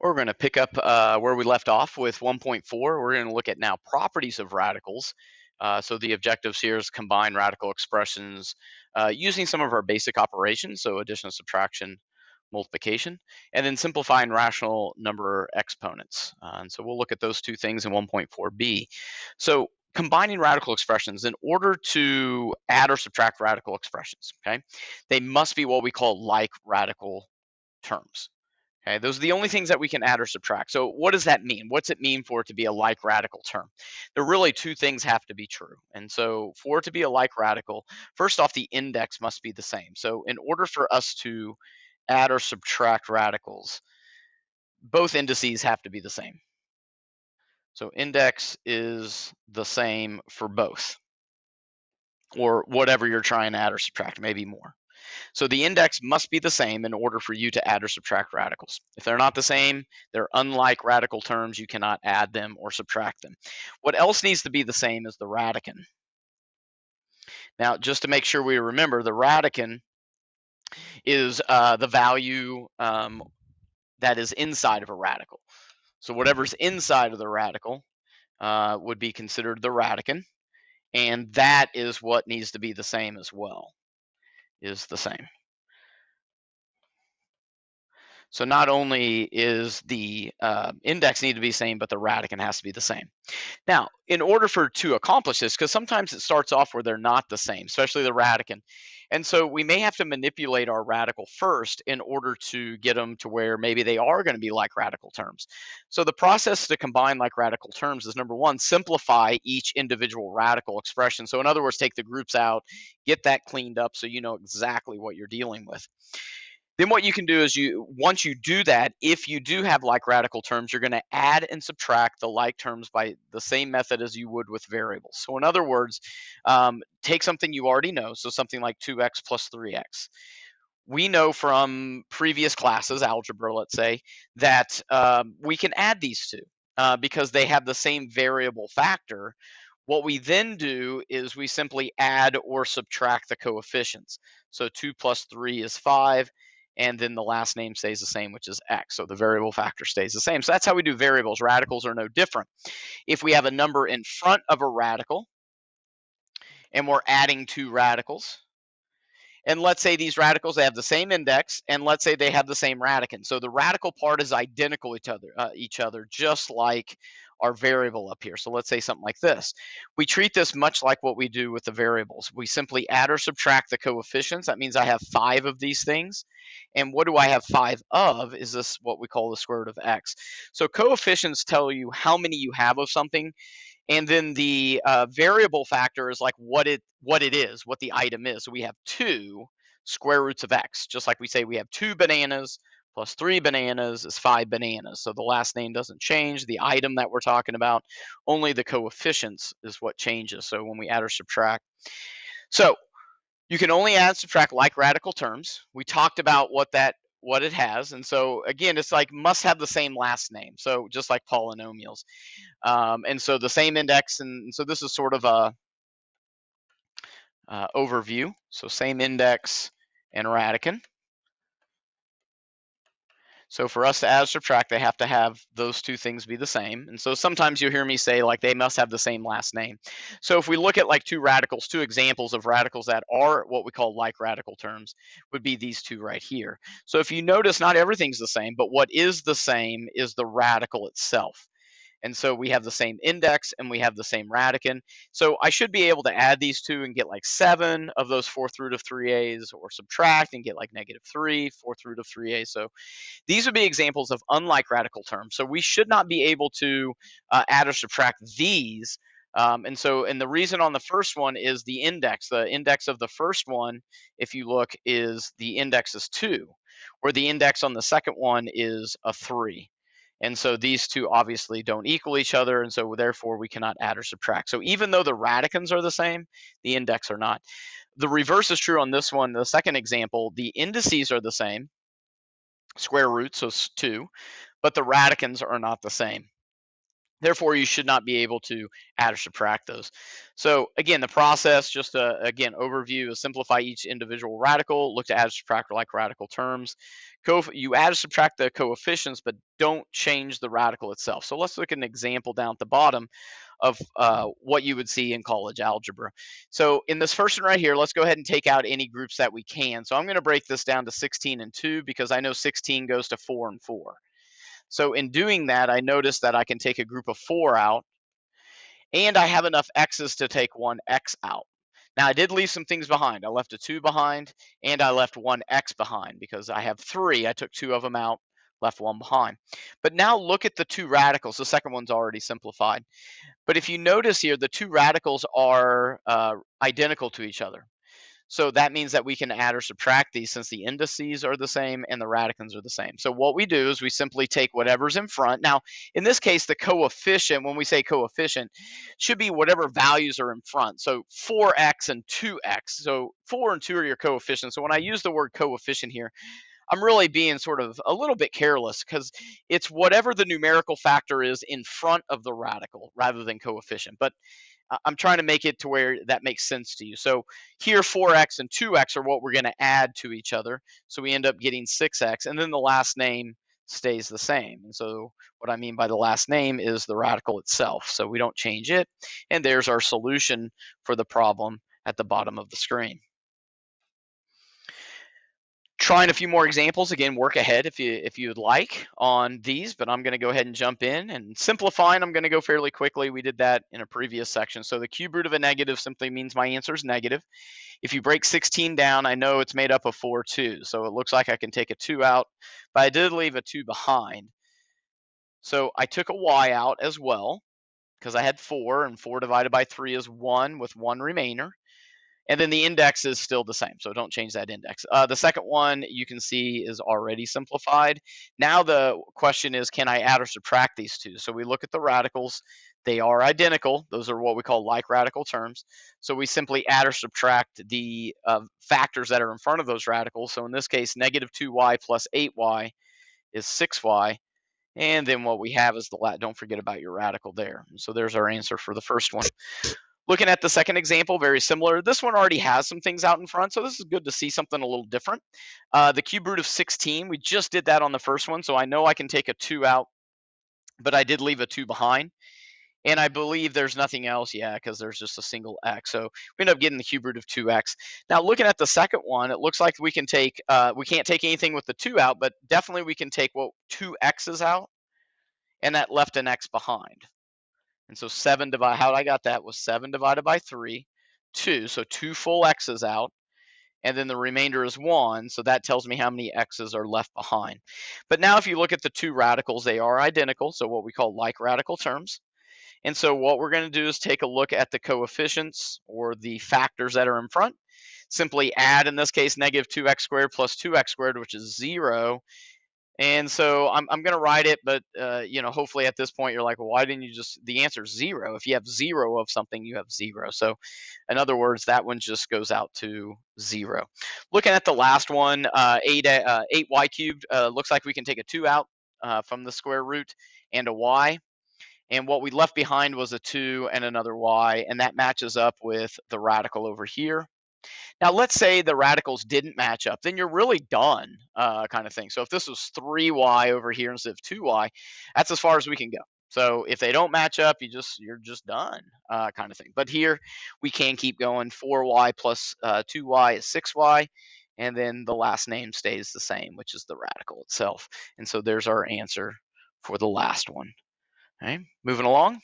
We're going to pick up where we left off with 1.4. We're going to look at now properties of radicals. So the objectives here is combine radical expressions using some of our basic operations, so addition, subtraction, multiplication, and then simplifying rational number exponents. And so we'll look at those two things in 1.4b. So combining radical expressions, in order to add or subtract radical expressions, okay, they must be what we call like radical terms. Okay, those are the only things that we can add or subtract. So what does that mean? What's it mean for it to be a like radical term? There really two things have to be true. And so for it to be a like radical, first off, the index must be the same. So in order for us to add or subtract radicals, both indices have to be the same. So index is the same for both, or whatever you're trying to add or subtract, maybe more. So the index must be the same in order for you to add or subtract radicals. If they're not the same, they're unlike radical terms. You cannot add them or subtract them. What else needs to be the same is the radicand. Now, just to make sure we remember, the radicand is the value that is inside of a radical. So whatever's inside of the radical would be considered the radicand, and that is what needs to be the same as well, is the same. So not only is the index need to be the same, but the radicand has to be the same. Now, in order to accomplish this, because sometimes it starts off where they're not the same, especially the radicand. And so we may have to manipulate our radical first in order to get them to where maybe they are going to be like radical terms. So the process to combine like radical terms is, number one, simplify each individual radical expression. So in other words, take the groups out, get that cleaned up so you know exactly what you're dealing with. Then what you can do is once you do that, if you do have like radical terms, you're going to add and subtract the like terms by the same method as you would with variables. So in other words, take something you already know, so something like 2x plus 3x. We know from previous classes, algebra, let's say, that we can add these two because they have the same variable factor. What we then do is we simply add or subtract the coefficients. So 2 plus 3 is 5. And then the last name stays the same, which is x. So the variable factor stays the same. So that's how we do variables. Radicals are no different. If we have a number in front of a radical and we're adding two radicals, and let's say these radicals, they have the same index, and let's say they have the same radicand. So the radical part is identical to each other, just like our variable up here. So let's say something like this. We treat this much like what we do with the variables. We simply add or subtract the coefficients. That means I have 5 of these things. And what do I have 5 of? Is this what we call the square root of x. So coefficients tell you how many you have of something. And then the variable factor is like what it is, what the item is. So we have 2 square roots of x, just like we say we have 2 bananas plus 3 bananas is 5 bananas. So the last name doesn't change. The item that we're talking about, only the coefficients is what changes. So when we add or subtract. So you can only add and subtract like radical terms. We talked about what it has. And so again, it's like must have the same last name. So just like polynomials. And so the same index. And so this is sort of a overview. So same index and radicand. So for us to add or subtract, they have to have those two things be the same. And so sometimes you'll hear me say like they must have the same last name. So if we look at like two examples of radicals that are what we call like radical terms would be these two right here. So if you notice, not everything's the same, but what is the same is the radical itself. And so we have the same index and we have the same radicand. So I should be able to add these two and get like 7 of those 4th root of 3a's, or subtract and get like -3, 4th root of 3a. So these would be examples of unlike radical terms. So we should not be able to add or subtract these. And the reason on the first one is the index. The index of the first one, if you look, is the index is 2, where the index on the second one is a 3. And so these two obviously don't equal each other, and so therefore we cannot add or subtract. So even though the radicands are the same, the index are not. The reverse is true on this one. The second example, the indices are the same, square root, so 2, but the radicands are not the same. Therefore, you should not be able to add or subtract those. So again, the process, just again, overview is simplify each individual radical, look to add or subtract like radical terms. You add or subtract the coefficients, but don't change the radical itself. So let's look at an example down at the bottom of what you would see in college algebra. So in this first one right here, let's go ahead and take out any groups that we can. So I'm going to break this down to 16 and 2 because I know 16 goes to 4 and 4. So in doing that, I notice that I can take a group of 4 out, and I have enough x's to take one x out. Now, I did leave some things behind. I left a 2 behind, and I left one x behind because I have 3. I took 2 of them out, left 1 behind. But now look at the 2 radicals. The second one's already simplified. But if you notice here, the 2 radicals are identical to each other. So that means that we can add or subtract these since the indices are the same and the radicands are the same. So what we do is we simply take whatever's in front. Now, in this case, the coefficient, when we say coefficient, should be whatever values are in front. So 4x and 2x. So 4 and 2 are your coefficients. So when I use the word coefficient here, I'm really being sort of a little bit careless because it's whatever the numerical factor is in front of the radical rather than coefficient. But I'm trying to make it to where that makes sense to you. So here 4x and 2x are what we're going to add to each other. So we end up getting 6x, and then the last name stays the same. And so what I mean by the last name is the radical itself. So we don't change it. And there's our solution for the problem at the bottom of the screen. Trying a few more examples. Again, work ahead if you would like on these, but I'm going to go ahead and jump in. And simplifying, I'm going to go fairly quickly. We did that in a previous section. So the cube root of a negative simply means my answer is negative. If you break 16 down, I know it's made up of 4 2s. So it looks like I can take a 2 out, but I did leave a 2 behind. So I took a y out as well because I had 4, and 4 divided by 3 is 1 with 1 remainder. And then the index is still the same, so don't change that index. The second one you can see is already simplified. Now the question is, can I add or subtract these two? So we look at the radicals. They are identical. Those are what we call like radical terms. So we simply add or subtract the factors that are in front of those radicals. So in this case, negative 2y plus 8y is 6y. And then what we have is don't forget about your radical there. So there's our answer for the first one. Looking at the second example, very similar. This one already has some things out in front, so this is good to see something a little different. The cube root of 16, we just did that on the first one, so I know I can take a 2 out, but I did leave a 2 behind. And I believe there's nothing else, yeah, because there's just a single x. So we end up getting the cube root of 2x. Now, looking at the second one, it looks like we can take, we can't take anything with the 2 out, but definitely we can take, 2 x's out, and that left an x behind. And so how I got that was 7 divided by 3, 2. So 2 full x's out, and then the remainder is 1. So that tells me how many x's are left behind. But now if you look at the 2 radicals, they are identical. So what we call like radical terms. And so what we're going to do is take a look at the coefficients or the factors that are in front. Simply add, in this case, negative 2x squared plus 2x squared, which is 0. And so I'm going to write it, but hopefully at this point you're like, well, why didn't you the answer is 0. If you have 0 of something, you have 0. So in other words, that one just goes out to 0. Looking at the last one, 8y cubed, looks like we can take a 2 out from the square root and a y. And what we left behind was a 2 and another y, and that matches up with the radical over here. Now, let's say the radicals didn't match up, then you're really done, kind of thing. So if this was 3y over here instead of 2y, that's as far as we can go. So if they don't match up, you're just done, kind of thing. But here we can keep going. 4y plus 2y is 6y, and then the last name stays the same, which is the radical itself. And so there's our answer for the last one. Okay, moving along.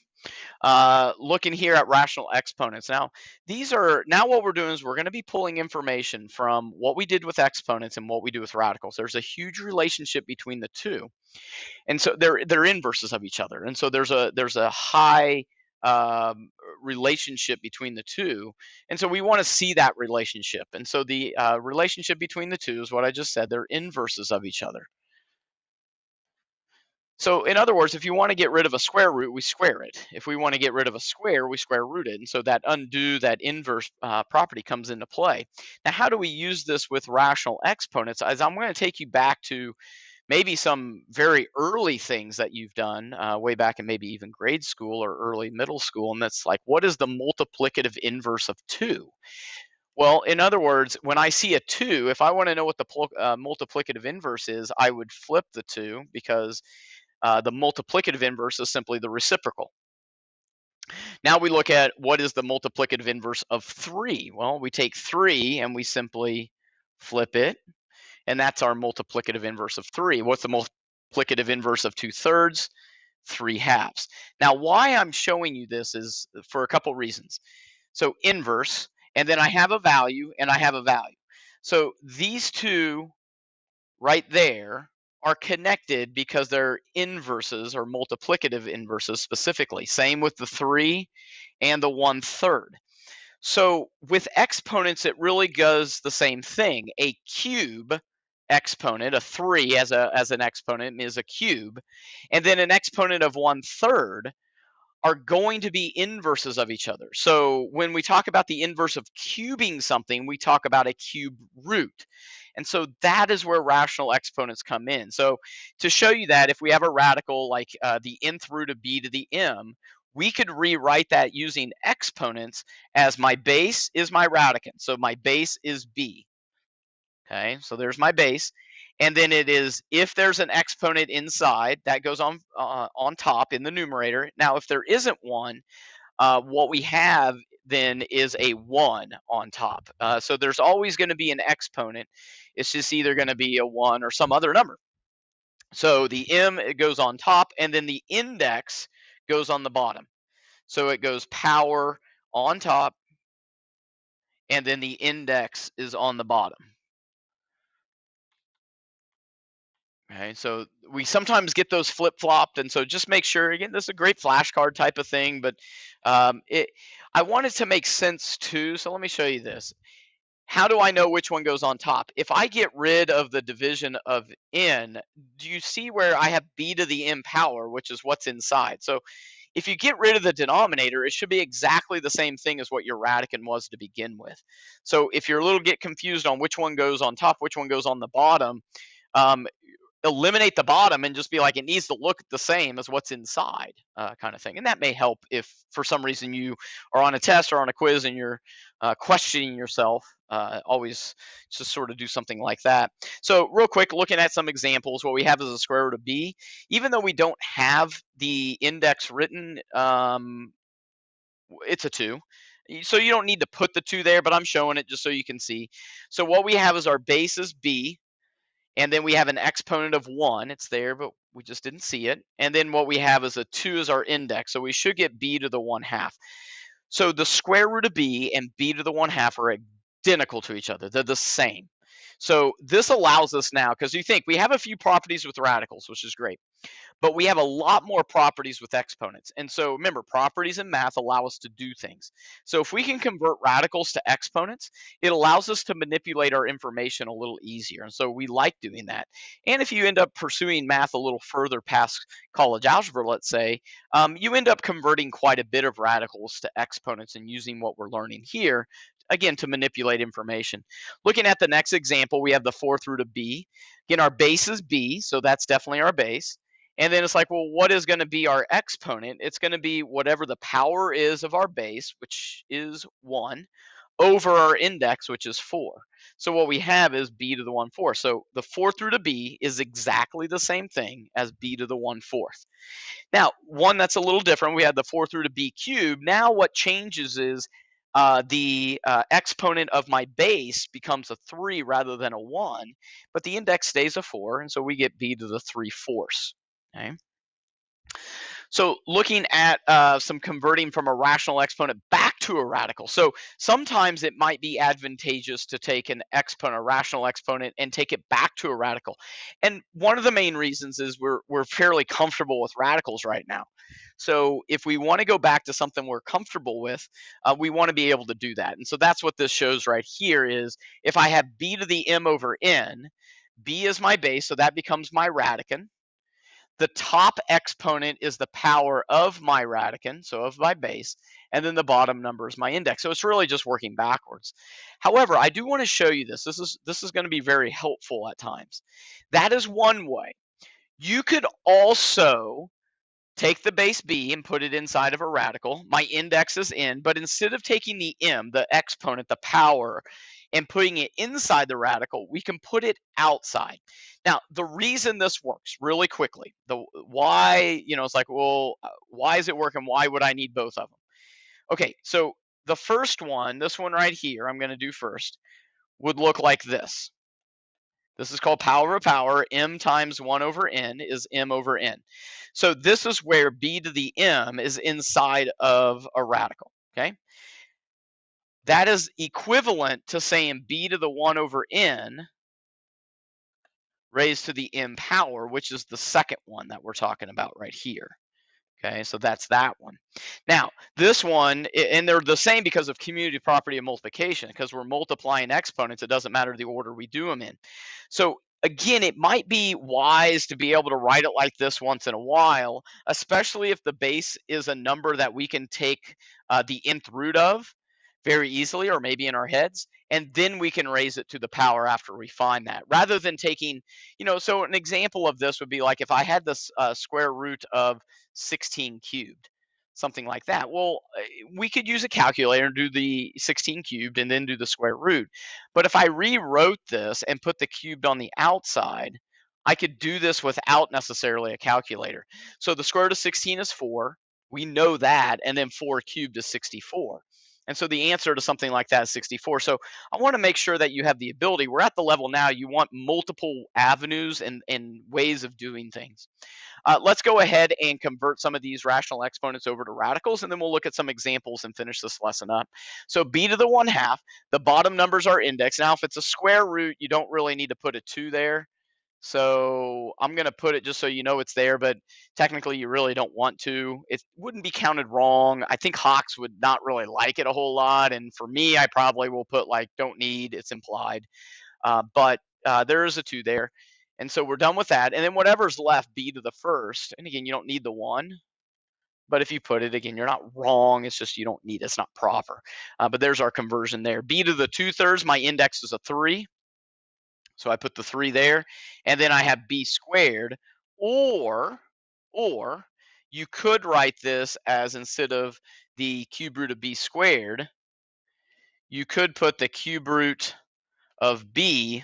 Looking here at rational exponents. Now what we're doing is we're going to be pulling information from what we did with exponents and what we do with radicals. There's a huge relationship between the two, and so they're inverses of each other. And so there's a high relationship between the two, and so we want to see that relationship. And so the relationship between the two is what I just said. They're inverses of each other. So in other words, if you want to get rid of a square root, we square it. If we want to get rid of a square, we square root it. And so that inverse property comes into play. Now, how do we use this with rational exponents? As I'm going to take you back to maybe some very early things that you've done way back in maybe even grade school or early middle school, and that's like, what is the multiplicative inverse of 2? Well, in other words, when I see a 2, if I want to know what the multiplicative inverse is, I would flip the 2 because the multiplicative inverse is simply the reciprocal. Now we look at what is the multiplicative inverse of 3. Well, we take 3 and we simply flip it, and that's our multiplicative inverse of 3. What's the multiplicative inverse of 2/3? 3/2. Now, why I'm showing you this is for a couple reasons. So inverse, and then I have a value, and I have a value. So these two right there are connected because they're inverses or multiplicative inverses specifically. Same with the 3 and the 1/3. So with exponents, it really does the same thing. A cube exponent, a 3 as an exponent is a cube, and then an exponent of 1/3 are going to be inverses of each other. So when we talk about the inverse of cubing something, we talk about a cube root. And so that is where rational exponents come in. So to show you that, if we have a radical like the nth root of b to the m, we could rewrite that using exponents as my base is my radicand. So my base is b. Okay, so there's my base. And then it is, if there's an exponent inside, that goes on top in the numerator. Now, if there isn't one, what we have then is a 1 on top. So there's always going to be an exponent. It's just either going to be a 1 or some other number. So the m, it goes on top, and then the index goes on the bottom. So it goes power on top, and then the index is on the bottom. Okay, so we sometimes get those flip-flopped, and so just make sure, again, this is a great flashcard type of thing, but I want it to make sense too, so let me show you this. How do I know which one goes on top? If I get rid of the division of n, do you see where I have b to the m power, which is what's inside? So if you get rid of the denominator, it should be exactly the same thing as what your radicand was to begin with. So if you're a little get confused on which one goes on top, which one goes on the bottom, eliminate the bottom and just be like, it needs to look the same as what's inside, kind of thing. And that may help if for some reason you are on a test or on a quiz and you're questioning yourself. Always just sort of do something like that. So real quick, looking at some examples, what we have is a square root of b. Even though we don't have the index written, it's a 2. So you don't need to put the 2 there, but I'm showing it just so you can see. So what we have is our base is b. And then we have an exponent of 1. It's there, but we just didn't see it. And then what we have is a 2 as our index. So we should get b to the 1/2. So the square root of b and b to the 1/2 are identical to each other. They're the same. So this allows us now, because you think we have a few properties with radicals, which is great. But we have a lot more properties with exponents. And so remember, properties in math allow us to do things. So if we can convert radicals to exponents, it allows us to manipulate our information a little easier. And so we like doing that. And if you end up pursuing math a little further past college algebra, let's say, you end up converting quite a bit of radicals to exponents and using what we're learning here, again, to manipulate information. Looking at the next example, we have the 4th root of b. Again, our base is b, so that's definitely our base. And then it's like, well, what is going to be our exponent? It's going to be whatever the power is of our base, which is 1, over our index, which is 4. So what we have is b to the 1/4. So the 4th root of b is exactly the same thing as b to the 1/4. Now, one that's a little different, we had the 4th root of b cubed. Now what changes is the exponent of my base becomes a 3 rather than a 1, but the index stays a 4, and so we get b to the 3/4. Okay. So looking at some converting from a rational exponent back to a radical. So sometimes it might be advantageous to take an exponent, a rational exponent, and take it back to a radical. And one of the main reasons is we're fairly comfortable with radicals right now. So if we want to go back to something we're comfortable with, we want to be able to do that. And so that's what this shows right here is if I have b to the m over n, b is my base, so that becomes my radicand. The top exponent is the power of my radicand, so of my base, and then the bottom number is my index. So it's really just working backwards. However, I do want to show you this. This is going to be very helpful at times. That is one way. You could also take the base b and put it inside of a radical. My index is in, but instead of taking the m, the exponent, the power, and putting it inside the radical, we can put it outside. Now, the reason this works really quickly, the why, it's like, well, why is it working? Why would I need both of them? Okay, so the first one, this one right here, I'm going to do first, would look like this. This is called power of power. M times 1 over n is m over n. So this is where b to the m is inside of a radical, okay? That is equivalent to saying b to the 1 over n raised to the m power, which is the second one that we're talking about right here. Okay, so that's that one. Now, this one, and they're the same because of commutative property of multiplication, because we're multiplying exponents, it doesn't matter the order we do them in. So again, it might be wise to be able to write it like this once in a while, especially if the base is a number that we can take the nth root of very easily, or maybe in our heads, and then we can raise it to the power after we find that, rather than taking, so an example of this would be like if I had this square root of 16 cubed, something like that. Well, we could use a calculator and do the 16 cubed and then do the square root. But if I rewrote this and put the cubed on the outside, I could do this without necessarily a calculator. So the square root of 16 is 4. We know that, and then 4 cubed is 64. And so the answer to something like that is 64. So I want to make sure that you have the ability. We're at the level now, you want multiple avenues and ways of doing things. Let's go ahead and convert some of these rational exponents over to radicals, and then we'll look at some examples and finish this lesson up. So b to the 1/2, the bottom numbers are indexed. Now, if it's a square root, you don't really need to put a 2 there. So I'm going to put it just so you know it's there, but technically you really don't want to. It wouldn't be counted wrong. I think Hawks would not really like it a whole lot. And for me, I probably will put like don't need, it's implied. But there is a 2 there. And so we're done with that. And then whatever's left, b to the first. And again, you don't need the 1. But if you put it, again, you're not wrong. It's just you don't need it. It's not proper. But there's our conversion there. b to the 2/3, my index is a 3. So I put the 3 there, and then I have b squared, or you could write this as, instead of the cube root of b squared, you could put the cube root of b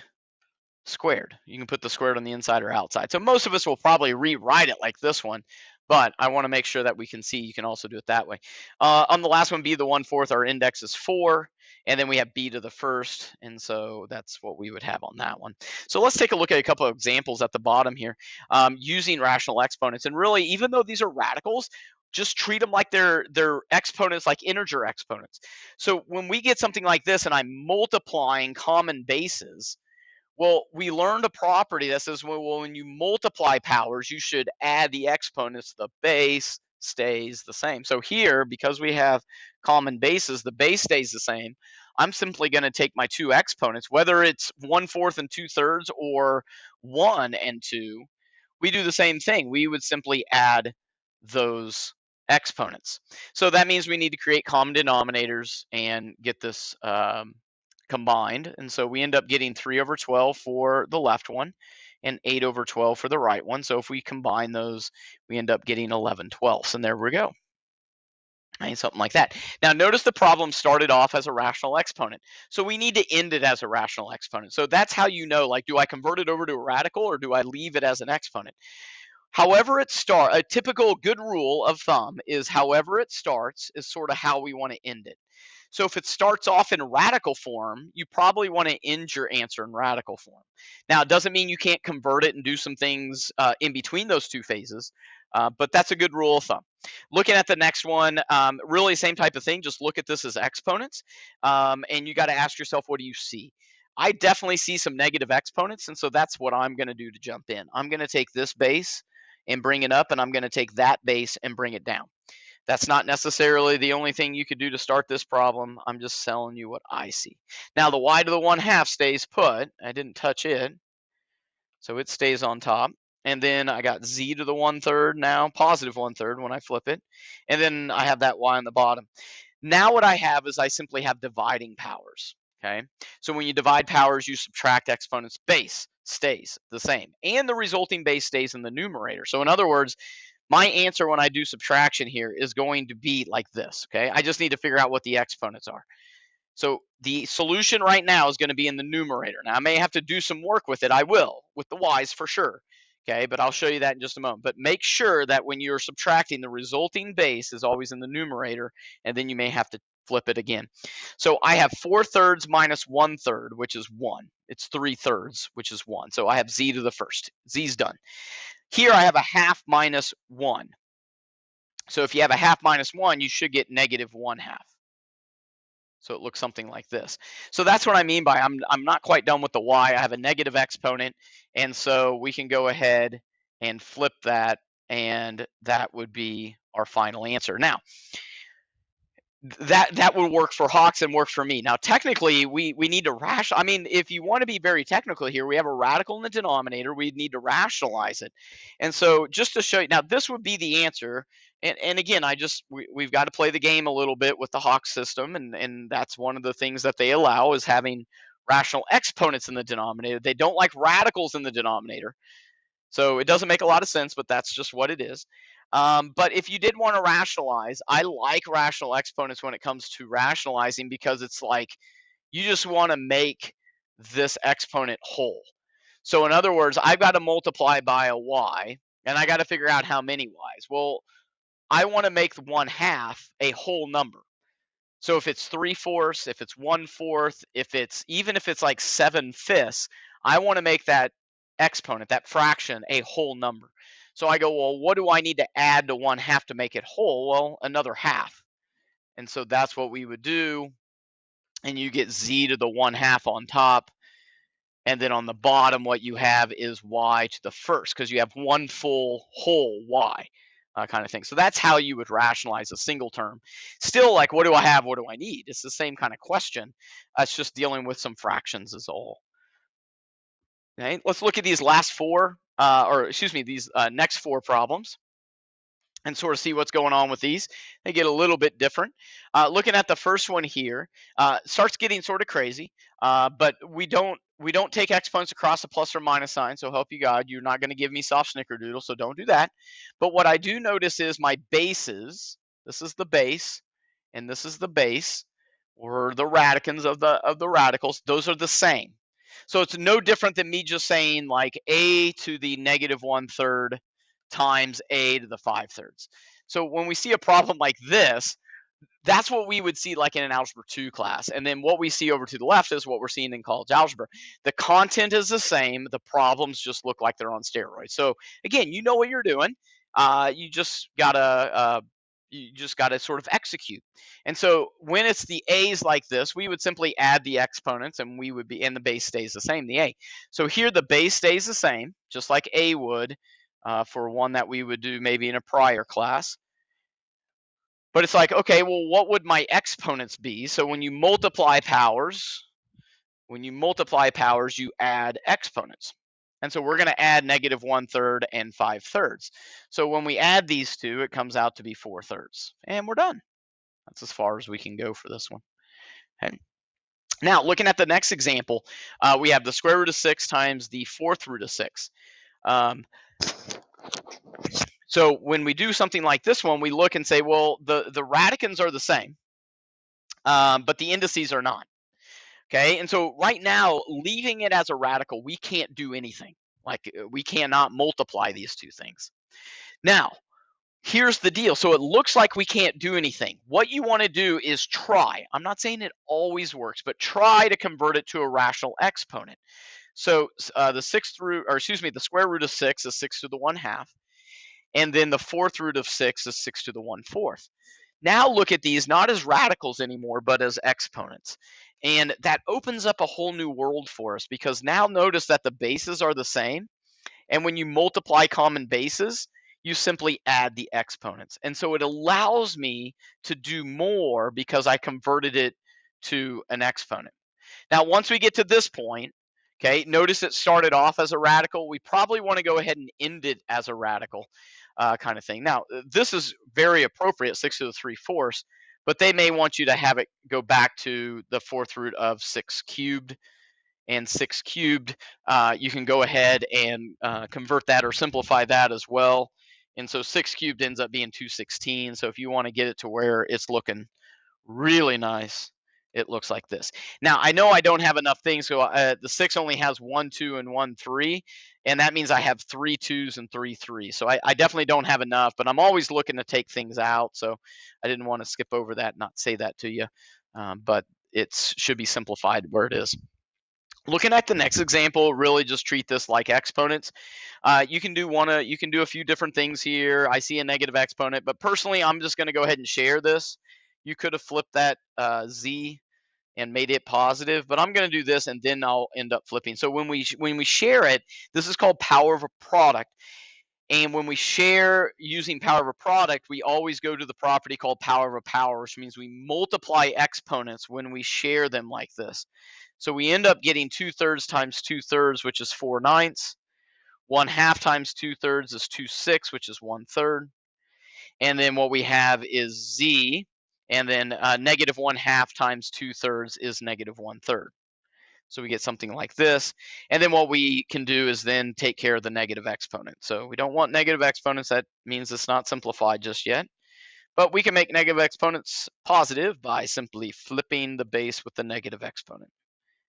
squared. You can put the squared on the inside or outside. So most of us will probably rewrite it like this one, but I want to make sure that we can see you can also do it that way. On the last one, b to the 1/4, our index is 4, and then we have b to the first, and so that's what we would have on that one. So let's take a look at a couple of examples at the bottom here, using rational exponents. And really, even though these are radicals, just treat them like they're exponents, like integer exponents. So when we get something like this and I'm multiplying common bases, well, we learned a property that says, well, when you multiply powers, you should add the exponents. The base stays the same. So here, because we have common bases, the base stays the same. I'm simply going to take my 2 exponents, whether it's 1/4 and 2/3 or 1 and 2. We do the same thing. We would simply add those exponents. So that means we need to create common denominators and get this combined. And so we end up getting 3 over 12 for the left one and 8 over 12 for the right one. So if we combine those, we end up getting 11/12. And there we go. Right, something like that. Now notice the problem started off as a rational exponent. So we need to end it as a rational exponent. So that's how you know, like, do I convert it over to a radical or do I leave it as an exponent? However it starts, a typical good rule of thumb is however it starts is sort of how we want to end it. So if it starts off in radical form, you probably want to end your answer in radical form. Now, it doesn't mean you can't convert it and do some things in between those two phases, but that's a good rule of thumb. Looking at the next one, really same type of thing. Just look at this as exponents, and you got to ask yourself, what do you see? I definitely see some negative exponents, and so that's what I'm going to do to jump in. I'm going to take this base and bring it up, and I'm going to take that base and bring it down. That's not necessarily the only thing you could do to start this problem. I'm just telling you what I see. Now the y to the 1/2 stays put. I didn't touch it, so it stays on top. And then I got z to the 1/3 now, positive 1/3 when I flip it. And then I have that y on the bottom. Now what I have is I simply have dividing powers. Okay, so when you divide powers, you subtract exponents base. stays the same, and the resulting base stays in the numerator. So in other words, my answer when I do subtraction here is going to be like this, okay? I just need to figure out what the exponents are. So the solution right now is going to be in the numerator. Now I may have to do some work with it. I will, with the y's for sure. Okay, but I'll show you that in just a moment. But make sure that when you're subtracting, the resulting base is always in the numerator, and then you may have to flip it again. So I have 4/3 minus 1/3, which is 1. It's 3/3, which is 1. So I have z to the first. Z's done. Here I have a half minus 1. So if you have a half minus 1, you should get negative 1/2. So it looks something like this. So that's what I mean by I'm not quite done with the y. I have a negative exponent, and so we can go ahead and flip that, and that would be our final answer. Now, that would work for Hawks and work for me. Now, technically, we need to I mean, if you want to be very technical here, we have a radical in the denominator. We need to rationalize it. And so just to show you, now this would be the answer. And again, we've got to play the game a little bit with the Hawks system, and that's one of the things that they allow is having rational exponents in the denominator. They don't like radicals in the denominator. So it doesn't make a lot of sense, but that's just what it is. But if you did want to rationalize, I like rational exponents when it comes to rationalizing, because it's like you just want to make this exponent whole. So in other words, I've got to multiply by a y, and I got to figure out how many y's. Well, I want to make 1/2 a whole number. So if it's 3/4, if it's 1/4, even if it's like 7/5, I want to make that exponent, that fraction, a whole number. So I go, well, what do I need to add to 1/2 to make it whole? Well, another half. And so that's what we would do. And you get z to the 1/2 on top. And then on the bottom, what you have is y to the first, because you have one full whole y. Kind of thing. So that's how you would rationalize a single term. Still, like, what do I have? What do I need? It's the same kind of question. It's just dealing with some fractions is all. Okay, let's look at these last four, these next four problems, and sort of see what's going on with these. They get a little bit different. Looking at the first one here, starts getting sort of crazy, but we don't take exponents across a plus or minus sign, so help you God, you're not going to give me soft snickerdoodle, so don't do that. But what I do notice is my bases, this is the base, and this is the base, or the radicands of the radicals, those are the same. So it's no different than me just saying like a to the negative 1/3 times a to the 5/3. So when we see a problem like this, that's what we would see like in an Algebra 2 class. And then what we see over to the left is what we're seeing in college algebra. The content is the same. The problems just look like they're on steroids. So again, you know what you're doing. You just gotta sort of execute. And so when it's the a's like this, we would simply add the exponents, and the base stays the same, the a. So here the base stays the same, just like a would for one that we would do maybe in a prior class. But it's like, okay, well, what would my exponents be? So when you multiply powers, you add exponents. And so we're going to add negative 1/3 and 5/3. So when we add these two, it comes out to be 4/3. And we're done. That's as far as we can go for this one. Okay. Now, looking at the next example, we have the square root of 6 times the 4th root of 6. So when we do something like this one, we look and say, well, the radicands are the same, but the indices are not. Okay, and so right now, leaving it as a radical, we can't do anything. Like, we cannot multiply these two things. Now, here's the deal. So it looks like we can't do anything. What you want to do is try. I'm not saying it always works, but try to convert it to a rational exponent. So the square root of 6 is 6 to the 1/2. And then the 4th root of 6 is 6 to the 1/4. Now look at these not as radicals anymore, but as exponents. And that opens up a whole new world for us, because now notice that the bases are the same. And when you multiply common bases, you simply add the exponents. And so it allows me to do more because I converted it to an exponent. Now, once we get to this point, okay, notice it started off as a radical. We probably want to go ahead and end it as a radical kind of thing. Now, this is very appropriate, 6 to the 3/4, but they may want you to have it go back to the 4th root of 6 cubed. and 6 cubed, you can go ahead and convert that or simplify that as well. And so 6 cubed ends up being 216. So if you want to get it to where it's looking really nice, it looks like this. Now, I know I don't have enough things, so the 6 only has 1 2 and 1 3, and that means I have 3 2s and 3 3s. So I definitely don't have enough, but I'm always looking to take things out, so I didn't want to skip over that and not say that to you. But it should be simplified where it is. Looking at the next example, really just treat this like exponents. You can do a few different things here. I see a negative exponent, but personally, I'm just going to go ahead and share this. You could have flipped that z and made it positive, but I'm going to do this, and then I'll end up flipping. So when we share it, this is called power of a product. And when we share using power of a product, we always go to the property called power of a power, which means we multiply exponents when we share them like this. So we end up getting 2/3 times 2/3, which is 4/9. 1/2 times 2/3 is 2/6, which is 1/3. And then what we have is z, and then negative 1/2 times 2/3 is negative 1/3. So we get something like this. And then what we can do is then take care of the negative exponent. So we don't want negative exponents. That means it's not simplified just yet. But we can make negative exponents positive by simply flipping the base with the negative exponent.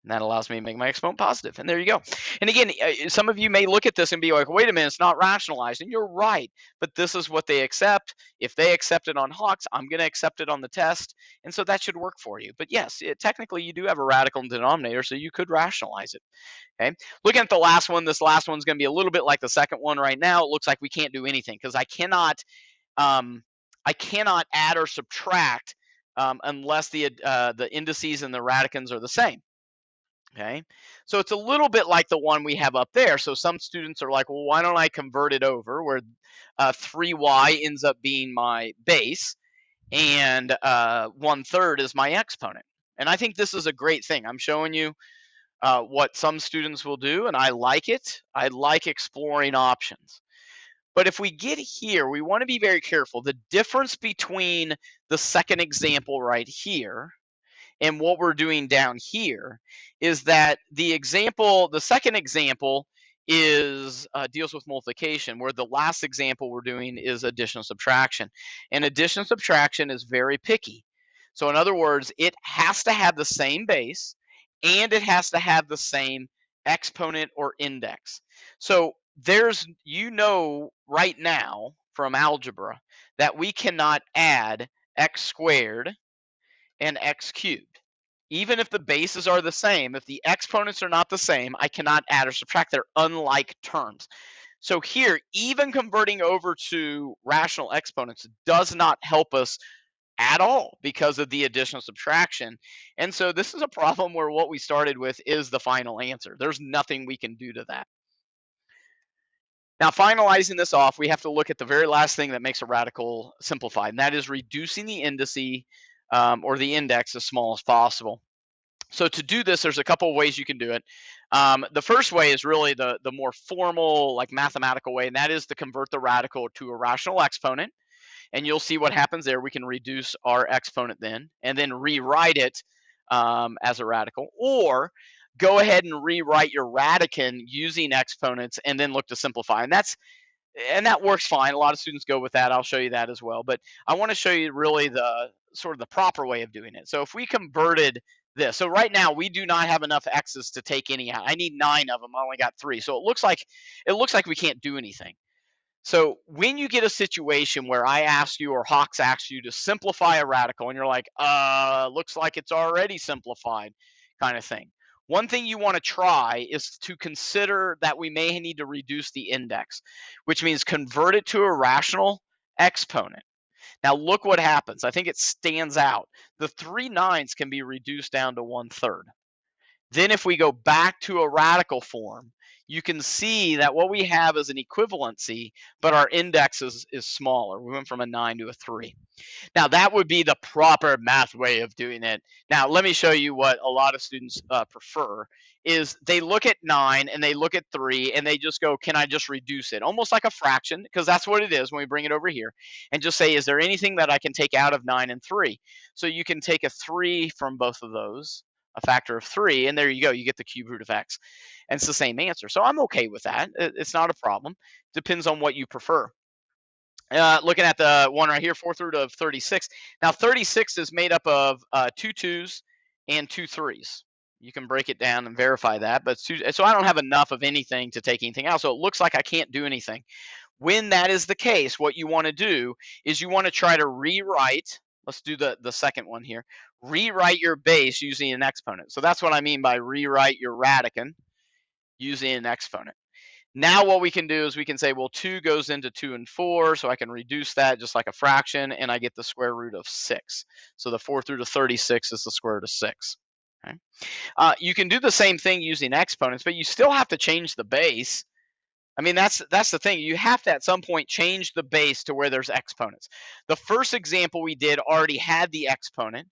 And that allows me to make my exponent positive. And there you go. And again, some of you may look at this and be like, wait a minute, it's not rationalized. And you're right. But this is what they accept. If they accept it on Hawks, I'm going to accept it on the test. And so that should work for you. But yes, technically you do have a radical denominator, so you could rationalize it. Okay. Looking at the last one, this last one's going to be a little bit like the second one right now. It looks like we can't do anything because I cannot add or subtract unless the indices and the radicals are the same. Okay, so it's a little bit like the one we have up there. So some students are like, well, why don't I convert it over where 3y ends up being my base and 1/3 is my exponent. And I think this is a great thing. I'm showing you what some students will do, and I like it. I like exploring options. But if we get here, we want to be very careful. The difference between the second example right here and what we're doing down here is that the second example is deals with multiplication, where the last example we're doing is addition and subtraction. And addition and subtraction is very picky. So in other words, it has to have the same base and it has to have the same exponent or index. So there's, right now from algebra that we cannot add x squared and x cubed. Even if the bases are the same, if the exponents are not the same, I cannot add or subtract. They're unlike terms. So here, even converting over to rational exponents does not help us at all because of the addition and subtraction. And so this is a problem where what we started with is the final answer. There's nothing we can do to that. Now, finalizing this off, we have to look at the very last thing that makes a radical simplified, and that is reducing the indice or the index as small as possible. So to do this, there's a couple of ways you can do it. The first way is really the more formal, like mathematical way, and that is to convert the radical to a rational exponent. And you'll see what happens there. We can reduce our exponent then, and then rewrite it as a radical. Or go ahead and rewrite your radicand using exponents and then look to simplify. And that works fine. A lot of students go with that. I'll show you that as well. But I want to show you really the sort of the proper way of doing it. So if we converted this, so right now we do not have enough x's to take any out. I need 9 of them. I only got 3. So it looks like we can't do anything. So when you get a situation where I ask you or Hawks asks you to simplify a radical and you're like, looks like it's already simplified kind of thing. One thing you want to try is to consider that we may need to reduce the index, which means convert it to a rational exponent. Now look what happens. I think it stands out. The 3 9s can be reduced down to 1/3. Then if we go back to a radical form, you can see that what we have is an equivalency, but our index is smaller. We went from a 9 to a 3. Now that would be the proper math way of doing it. Now let me show you what a lot of students prefer is they look at 9 and they look at 3 and they just go, can I just reduce it? Almost like a fraction, because that's what it is when we bring it over here, and just say, is there anything that I can take out of 9 and 3? So you can take a 3 from both of those. a factor of 3, and there you go. You get the cube root of x. And it's the same answer. So I'm okay with that. It's not a problem. Depends on what you prefer. Looking at the one right here, fourth root of 36. Now 36 is made up of 2 2's and 2 3's. You can break it down and verify that, but so I don't have enough of anything to take anything out. So it looks like I can't do anything. When that is the case, what you want to do is you want to try to rewrite. Let's do the second one here. Rewrite your base using an exponent. So that's what I mean by rewrite your radicand using an exponent. Now what we can do is we can say, well, 2 goes into 2 and 4, so I can reduce that just like a fraction, and I get the square root of 6. So the fourth root of 36 is the square root of 6. Okay? You can do the same thing using exponents, but you still have to change the base. I mean, that's the thing. You have to, at some point, change the base to where there's exponents. The first example we did already had the exponent,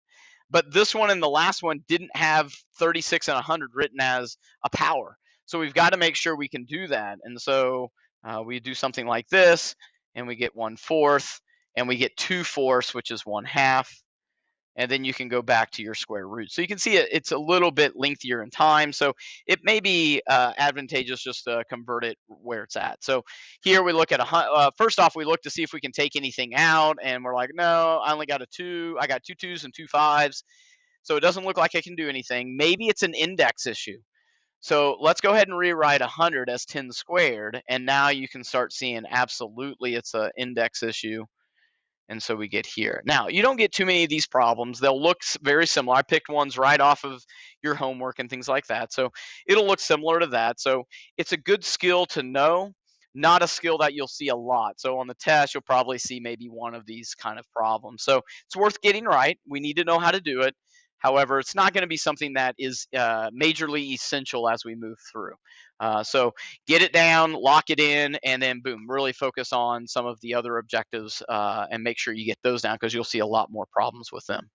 but this one and the last one didn't have 36 and 100 written as a power. So we've got to make sure we can do that. And so we do something like this, and we get 1/4, and we get 2/4, which is 1/2. And then you can go back to your square root. So you can see it's a little bit lengthier in time. So it may be advantageous just to convert it where it's at. So here we look at first off, we look to see if we can take anything out, and we're like, no, I only got a 2. I got 2 2's and 2 5's. So it doesn't look like I can do anything. Maybe it's an index issue. So let's go ahead and rewrite 100 as 10 squared. And now you can start seeing absolutely it's an index issue. And so we get here. Now, you don't get too many of these problems. They'll look very similar. I picked ones right off of your homework and things like that. So it'll look similar to that. So it's a good skill to know, not a skill that you'll see a lot. So on the test, you'll probably see maybe one of these kind of problems. So it's worth getting right. We need to know how to do it. However, it's not going to be something that is majorly essential as we move through. So get it down, lock it in, and then boom, really focus on some of the other objectives and make sure you get those down because you'll see a lot more problems with them.